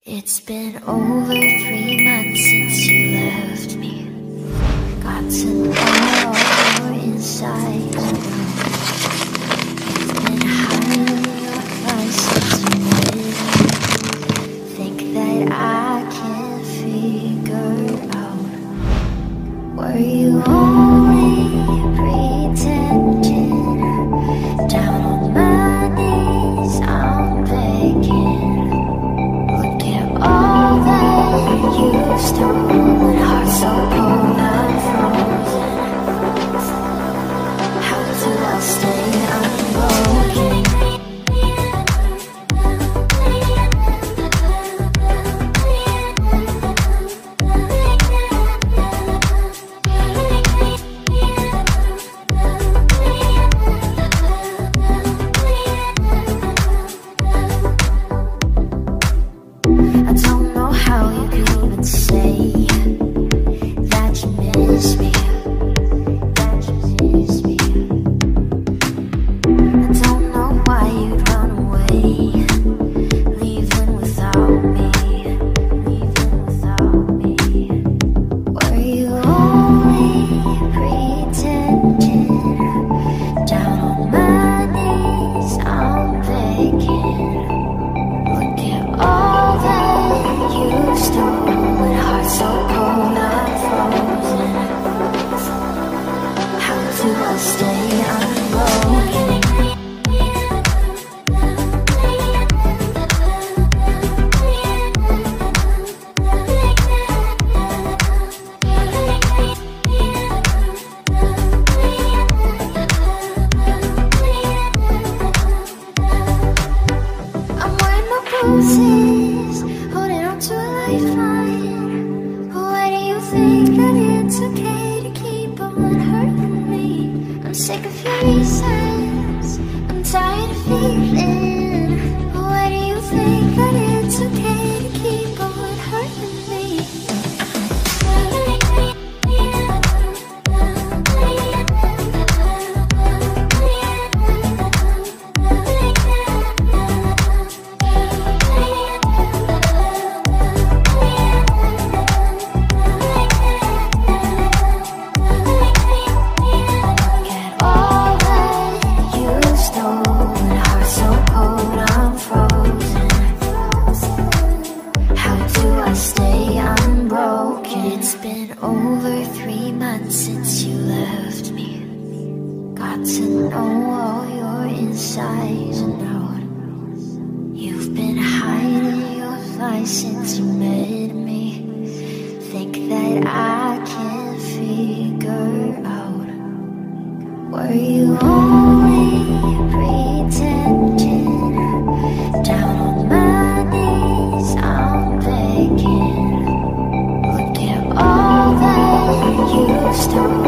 It's been over 3 months since you left me. Got to know all your insides. You've been hiding your lies since you met me. Think that I can't figure out. Were you only pretending? Down on my knees, I'm begging. All that you've stolen, heart so cold I'm frozen. How do I stay unbroken? I don't know how you could even say that you miss me, that you miss me. I don't know why you'd run away, leaving without me, leaving without me. Were you only pretending? Down on my knees, I'm begging. Look at all that you've stolen, heart so cold I'm frozen. How do I stay unbroken? I'm wearing my bruises, holding on to a lifeline. Why do you think that it's okay to keep on hurting me? I'm sick of your reasons, I'm tired of feeling. Why do you think that it's okay to keep on hurting me? Stay unbroken. It's been over 3 months since you left me. Got to know all your insides and out. You've been hiding your lies since you met me. Think that I can't figure out. Were you only pretending? Down on my knees, I'm begging. Look at all that you've stolen.